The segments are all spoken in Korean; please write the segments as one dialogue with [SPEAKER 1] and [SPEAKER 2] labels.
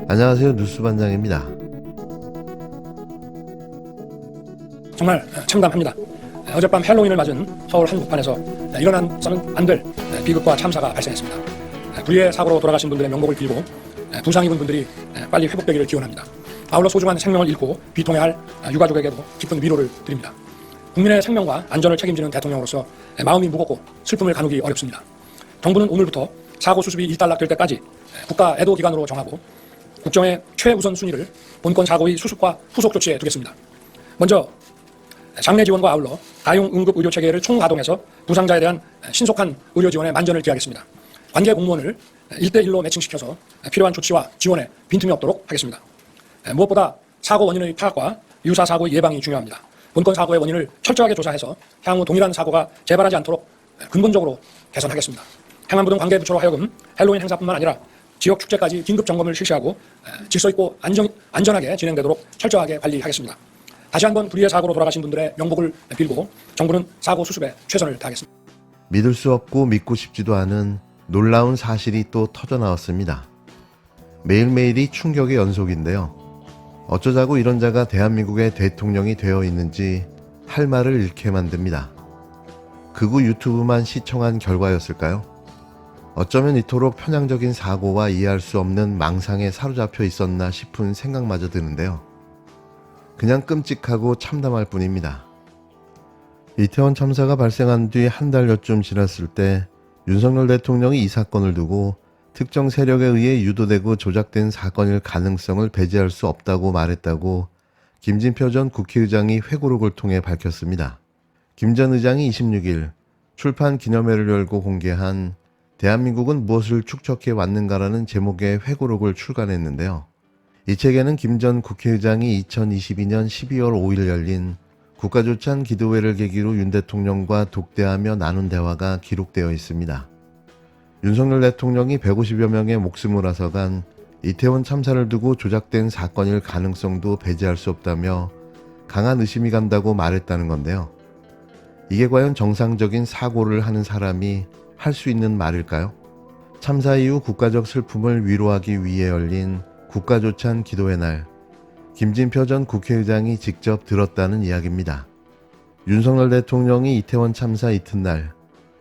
[SPEAKER 1] 안녕하세요. 뉴스반장입니다.
[SPEAKER 2] 정말 참담합니다. 어젯밤 헬로윈을 맞은 서울 한복판에서 일어나서는 안 될 비극과 참사가 발생했습니다. 불의의 사고로 돌아가신 분들의 명복을 빌고 부상 입은 분들이 빨리 회복되기를 기원합니다. 아울러 소중한 생명을 잃고 비통해야 할 유가족에게도 깊은 위로를 드립니다. 국민의 생명과 안전을 책임지는 대통령으로서 마음이 무겁고 슬픔을 가누기 어렵습니다. 정부는 오늘부터 사고 수습이 일단락될 때까지 국가 애도 기간으로 정하고 국정의 최우선 순위를 본건 사고의 수습과 후속 조치에 두겠습니다. 먼저 장례 지원과 아울러 가용 응급 의료 체계를 총가동해서 부상자에 대한 신속한 의료 지원에 만전을 기하겠습니다. 관계 공무원을 1대1로 매칭시켜서 필요한 조치와 지원에 빈틈이 없도록 하겠습니다. 무엇보다 사고 원인의 파악과 유사 사고의 예방이 중요합니다. 본건 사고의 원인을 철저하게 조사해서 향후 동일한 사고가 재발하지 않도록 근본적으로 개선하겠습니다. 행안부 등 관계부처로 하여금 헬로윈 행사뿐만 아니라 지역 축제까지 긴급 점검을 실시하고 질서 있고 안전하게 진행되도록 철저하게 관리하겠습니다. 다시 한번 불의의 사고로 돌아가신 분들의 명복을 빌고 정부는 사고 수습에 최선을 다하겠습니다.
[SPEAKER 1] 믿을 수 없고 믿고 싶지도 않은 놀라운 사실이 또 터져나왔습니다. 매일매일이 충격의 연속인데요. 어쩌자고 이런 자가 대한민국의 대통령이 되어 있는지 할 말을 잃게 만듭니다. 극우 유튜브만 시청한 결과였을까요? 어쩌면 이토록 편향적인 사고와 이해할 수 없는 망상에 사로잡혀 있었나 싶은 생각마저 드는데요. 그냥 끔찍하고 참담할 뿐입니다. 이태원 참사가 발생한 뒤 한 달여쯤 지났을 때 윤석열 대통령이 이 사건을 두고 특정 세력에 의해 유도되고 조작된 사건일 가능성을 배제할 수 없다고 말했다고 김진표 전 국회의장이 회고록을 통해 밝혔습니다. 김 전 의장이 26일 출판 기념회를 열고 공개한 대한민국은 무엇을 축적해 왔는가라는 제목의 회고록을 출간했는데요. 이 책에는 김 전 국회의장이 2022년 12월 5일 열린 국가조찬 기도회를 계기로 윤 대통령과 독대하며 나눈 대화가 기록되어 있습니다. 윤석열 대통령이 150여 명의 목숨을 앗아간 이태원 참사를 두고 조작된 사건일 가능성도 배제할 수 없다며 강한 의심이 간다고 말했다는 건데요. 이게 과연 정상적인 사고를 하는 사람이 할 수 있는 말일까요? 참사 이후 국가적 슬픔을 위로하기 위해 열린 국가조찬 기도회 날, 김진표 전 국회의장이 직접 들었다는 이야기입니다. 윤석열 대통령이 이태원 참사 이튿날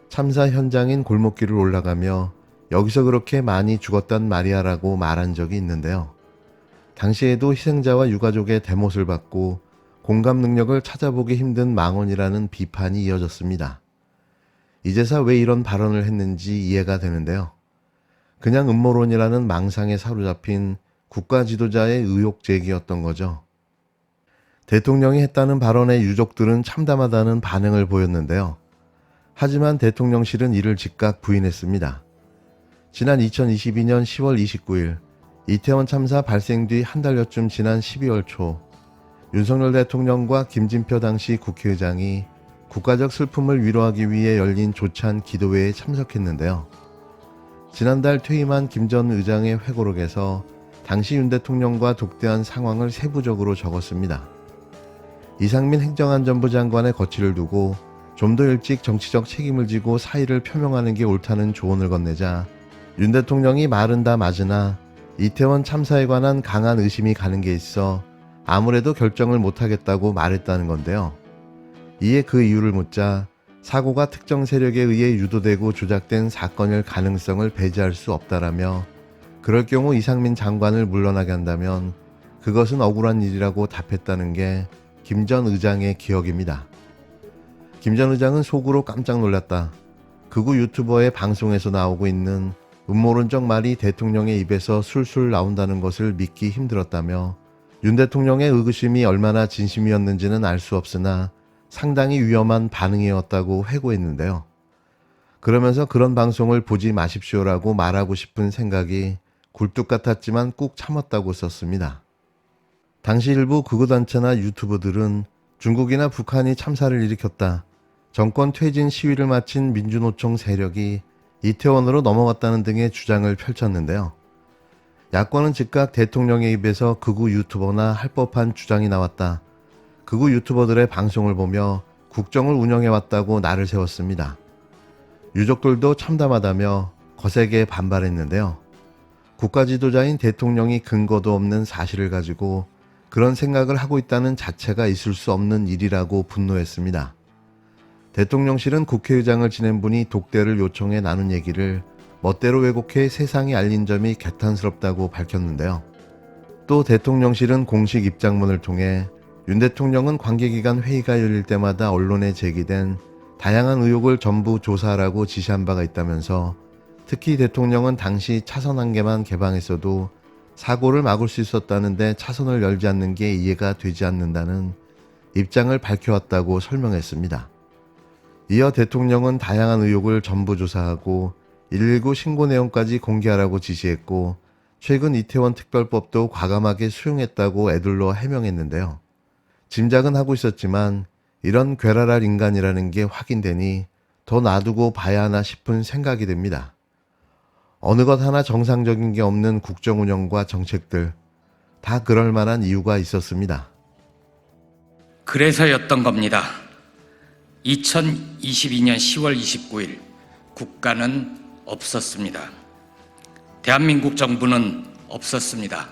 [SPEAKER 1] 참사 현장인 골목길을 올라가며 여기서 그렇게 많이 죽었단 말이야라고 말한 적이 있는데요. 당시에도 희생자와 유가족의 대못을 받고 공감 능력을 찾아보기 힘든 망언이라는 비판이 이어졌습니다. 이제서 왜 이런 발언을 했는지 이해가 되는데요. 그냥 음모론이라는 망상에 사로잡힌 국가 지도자의 의혹 제기였던 거죠. 대통령이 했다는 발언의 유족들은 참담하다는 반응을 보였는데요. 하지만 대통령실은 이를 즉각 부인했습니다. 지난 2022년 10월 29일 이태원 참사 발생 뒤 한 달여쯤 지난 12월 초 윤석열 대통령과 김진표 당시 국회의장이 국가적 슬픔을 위로하기 위해 열린 조찬 기도회에 참석했는데요. 지난달 퇴임한 김 전 의장의 회고록에서 당시 윤 대통령과 독대한 상황을 세부적으로 적었습니다. 이상민 행정안전부 장관의 거취를 두고 좀 더 일찍 정치적 책임을 지고 사의를 표명하는 게 옳다는 조언을 건네자 윤 대통령이 말은 다 맞으나 이태원 참사에 관한 강한 의심이 가는 게 있어 아무래도 결정을 못하겠다고 말했다는 건데요. 이에 그 이유를 묻자 사고가 특정 세력에 의해 유도되고 조작된 사건일 가능성을 배제할 수 없다라며 그럴 경우 이상민 장관을 물러나게 한다면 그것은 억울한 일이라고 답했다는 게 김 전 의장의 기억입니다. 김 전 의장은 속으로 깜짝 놀랐다. 극우 유튜버의 방송에서 나오고 있는 음모론적 말이 대통령의 입에서 술술 나온다는 것을 믿기 힘들었다며 윤 대통령의 의구심이 얼마나 진심이었는지는 알 수 없으나 상당히 위험한 반응이었다고 회고했는데요. 그러면서 그런 방송을 보지 마십시오라고 말하고 싶은 생각이 굴뚝 같았지만 꾹 참았다고 썼습니다. 당시 일부 극우단체나 유튜버들은 중국이나 북한이 참사를 일으켰다. 정권 퇴진 시위를 마친 민주노총 세력이 이태원으로 넘어갔다는 등의 주장을 펼쳤는데요. 야권은 즉각 대통령의 입에서 극우 유튜버나 할 법한 주장이 나왔다. 극우 유튜버들의 방송을 보며 국정을 운영해왔다고 날을 세웠습니다. 유족들도 참담하다며 거세게 반발했는데요. 국가 지도자인 대통령이 근거도 없는 사실을 가지고 그런 생각을 하고 있다는 자체가 있을 수 없는 일이라고 분노했습니다. 대통령실은 국회의장을 지낸 분이 독대를 요청해 나눈 얘기를 멋대로 왜곡해 세상에 알린 점이 개탄스럽다고 밝혔는데요. 또 대통령실은 공식 입장문을 통해 윤 대통령은 관계기관 회의가 열릴 때마다 언론에 제기된 다양한 의혹을 전부 조사하라고 지시한 바가 있다면서 특히 대통령은 당시 차선 한 개만 개방했어도 사고를 막을 수 있었다는데 차선을 열지 않는 게 이해가 되지 않는다는 입장을 밝혀왔다고 설명했습니다. 이어 대통령은 다양한 의혹을 전부 조사하고 119 신고 내용까지 공개하라고 지시했고 최근 이태원 특별법도 과감하게 수용했다고 애둘러 해명했는데요. 짐작은 하고 있었지만 이런 괴랄할 인간이라는 게 확인되니 더 놔두고 봐야 하나 싶은 생각이 듭니다. 어느 것 하나 정상적인 게 없는 국정 운영과 정책들, 다 그럴 만한 이유가 있었습니다.
[SPEAKER 3] 그래서였던 겁니다. 2022년 10월 29일 국가는 없었습니다. 대한민국 정부는 없었습니다.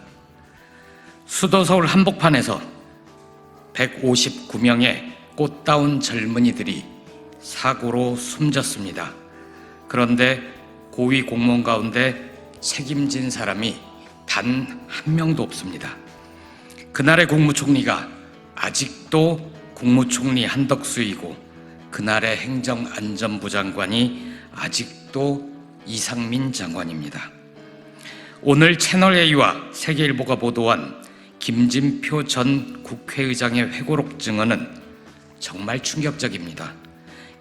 [SPEAKER 3] 수도 서울 한복판에서 159명의 꽃다운 젊은이들이 사고로 숨졌습니다. 그런데 고위 공무원 가운데 책임진 사람이 단 한 명도 없습니다. 그날의 국무총리가 아직도 국무총리 한덕수이고 그날의 행정안전부 장관이 아직도 이상민 장관입니다. 오늘 채널A와 세계일보가 보도한 김진표 전 국회의장의 회고록 증언은 정말 충격적입니다.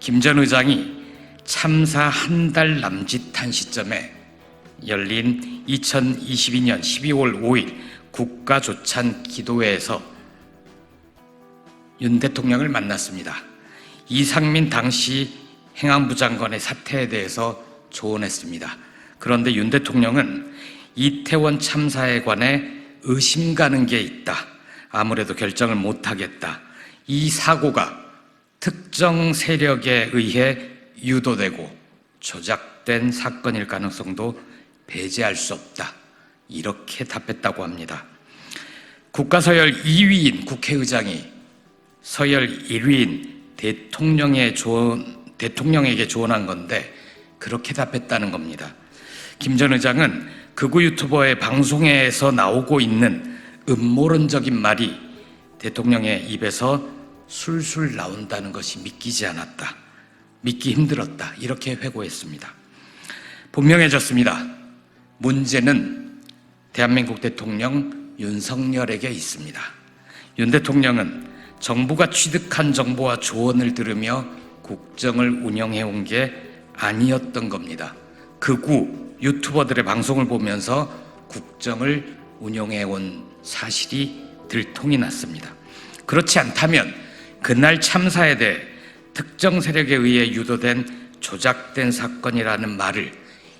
[SPEAKER 3] 김 전 의장이 참사 한 달 남짓한 시점에 열린 2022년 12월 5일 국가조찬 기도회에서 윤 대통령을 만났습니다. 이상민 당시 행안부 장관의 사태에 대해서 조언했습니다. 그런데 윤 대통령은 이태원 참사에 관해 의심 가는 게 있다. 아무래도 결정을 못하겠다. 이 사고가 특정 세력에 의해 유도되고 조작된 사건일 가능성도 배제할 수 없다. 이렇게 답했다고 합니다. 국가서열 2위인 국회의장이 서열 1위인 대통령에게 조언한 건데 그렇게 답했다는 겁니다. 김 전 의장은 극우 유튜버의 방송에서 나오고 있는 음모론적인 말이 대통령의 입에서 술술 나온다는 것이 믿기지 않았다. 믿기 힘들었다. 이렇게 회고했습니다. 분명해졌습니다. 문제는 대한민국 대통령 윤석열에게 있습니다. 윤 대통령은 정부가 취득한 정보와 조언을 들으며 국정을 운영해온 게 아니었던 겁니다. 극우 유튜버들의 방송을 보면서 국정을 운영해온 사실이 들통이 났습니다. 그렇지 않다면 그날 참사에 대해 특정 세력에 의해 유도된 조작된 사건이라는 말을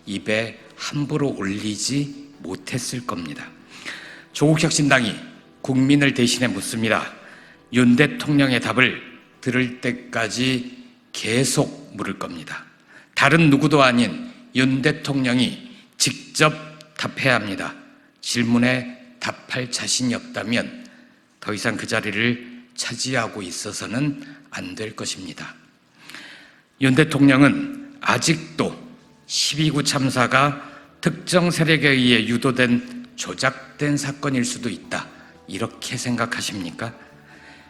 [SPEAKER 3] 입에 함부로 올리지 못했을 겁니다. 조국혁신당이 국민을 대신해 묻습니다. 윤 대통령의 답을 들을 때까지 계속 물을 겁니다. 다른 누구도 아닌 윤 대통령이 직접 답해야 합니다. 질문에 답할 자신이 없다면 더 이상 그 자리를 차지하고 있어서는 안 될 것입니다. 윤 대통령은 아직도 12구 참사가 특정 세력에 의해 유도된 조작된 사건일 수도 있다. 이렇게 생각하십니까?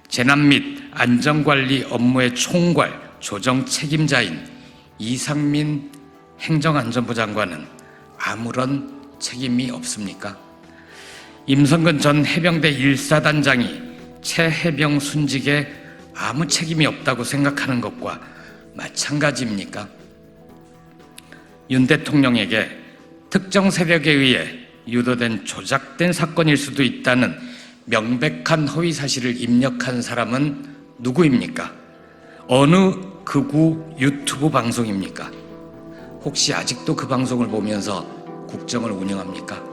[SPEAKER 3] 재난 및 안전관리 업무의 총괄 조정 책임자인 이상민 행정안전부 장관은 아무런 책임이 없습니까? 임성근 전 해병대 1사단장이 최 해병 순직에 아무 책임이 없다고 생각하는 것과 마찬가지입니까? 윤 대통령에게 특정 세력에 의해 유도된 조작된 사건일 수도 있다는 명백한 허위 사실을 입력한 사람은 누구입니까? 어느 극우 유튜브 방송입니까? 혹시 아직도 그 방송을 보면서 국정을 운영합니까?